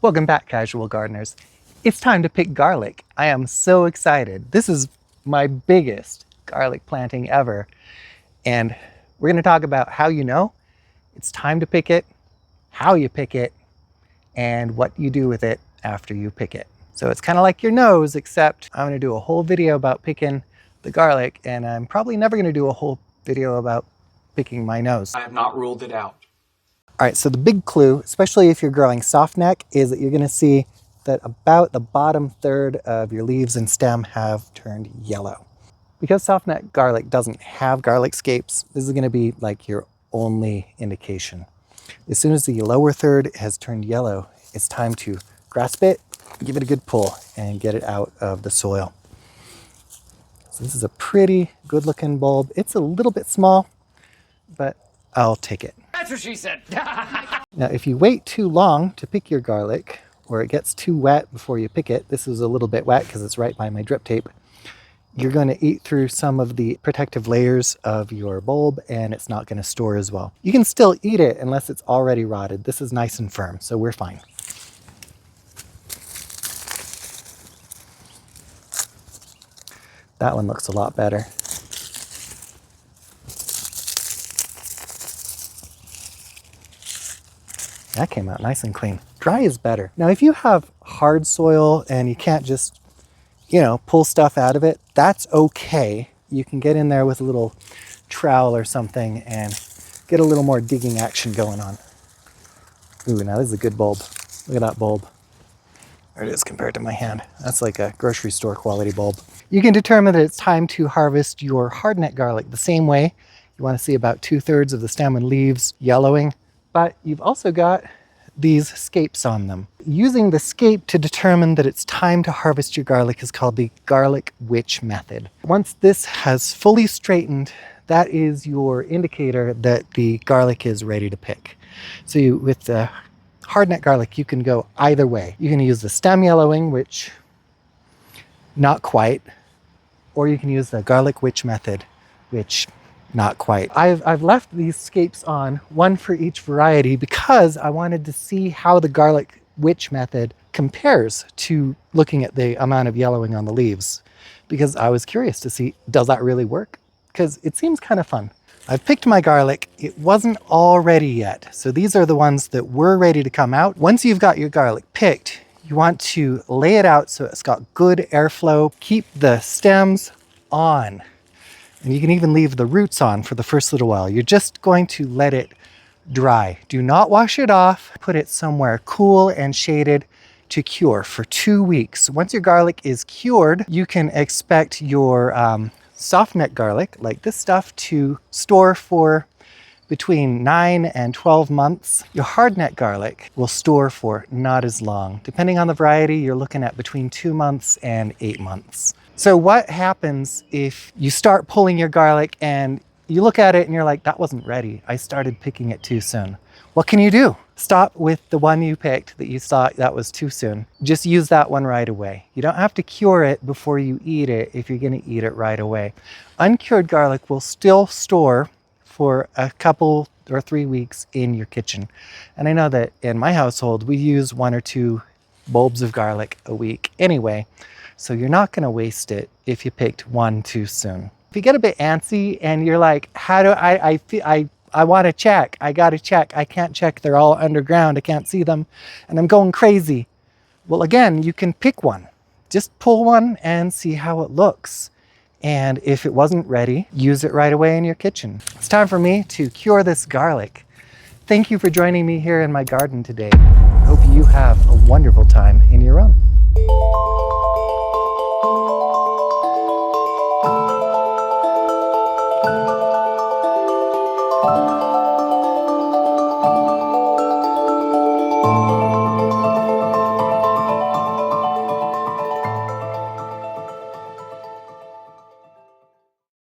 Welcome back, casual gardeners. It's time to pick garlic. I am so excited. This is my biggest garlic planting ever. And we're going to talk about how you know it's time to pick it, how you pick it, and what you do with it after you pick it. So it's kind of like your nose, except I'm going to do a whole video about picking the garlic, and I'm probably never going to do a whole video about picking my nose. I have not ruled it out. All right, so the big clue, especially if you're growing softneck, is that you're going to see that about the bottom third of your leaves and stem have turned yellow. Because softneck garlic doesn't have garlic scapes, this is going to be like your only indication. As soon as the lower third has turned yellow, it's time to grasp it, give it a good pull, and get it out of the soil. So this is a pretty good looking bulb. It's a little bit small, but I'll take it. That's what she said. Now, if you wait too long to pick your garlic, or it gets too wet before you pick it, this is a little bit wet because it's right by my drip tape, you're going to eat through some of the protective layers of your bulb, and it's not going to store as well. You can still eat it unless it's already rotted. This is nice and firm, so we're fine. That one looks a lot better. That came out nice and clean. Dry is better. Now, if you have hard soil and you can't just, pull stuff out of it, that's okay. You can get in there with a little trowel or something and get a little more digging action going on. Ooh, now this is a good bulb. Look at that bulb. There it is compared to my hand. That's like a grocery store quality bulb. You can determine that it's time to harvest your hardneck garlic the same way. You want to see about 2/3 of the stem and leaves yellowing. But you've also got these scapes on them. Using the scape to determine that it's time to harvest your garlic is called the garlic witch method. Once this has fully straightened, that is your indicator that the garlic is ready to pick. So with the hardneck garlic, you can go either way. You can use the stem yellowing, which not quite, or you can use the garlic witch method, which not quite. I've left these scapes on, one for each variety, because I wanted to see how the garlic witch method compares to looking at the amount of yellowing on the leaves, because I was curious to see, does that really work? Because it seems kind of fun. I've picked my garlic. It wasn't all ready yet, so these are the ones that were ready to come out. Once you've got your garlic picked, you want to lay it out so it's got good airflow. Keep the stems on. And you can even leave the roots on for the first little while. You're just going to let it dry. Do not wash it off. Put it somewhere cool and shaded to cure for 2 weeks. Once your garlic is cured, you can expect your softneck garlic, like this stuff, to store for between 9 and 12 months. Your hardneck garlic will store for not as long. Depending on the variety, you're looking at between 2 months and 8 months. So what happens if you start pulling your garlic and you look at it and you're like, that wasn't ready. I started picking it too soon. What can you do? Stop with the one you picked that you thought that was too soon. Just use that one right away. You don't have to cure it before you eat it if you're going to eat it right away. Uncured garlic will still store for a couple or 3 weeks in your kitchen. And I know that in my household, we use 1 or 2 bulbs of garlic a week anyway. So you're not going to waste it if you picked one too soon. If you get a bit antsy and you're like, how do I want to check, I got to check, I can't check, they're all underground, I can't see them, and I'm going crazy. Well, again, you can pick one. Just pull one and see how it looks. And if it wasn't ready, use it right away in your kitchen. It's time for me to cure this garlic. Thank you for joining me here in my garden today. I hope you have a wonderful time in your own.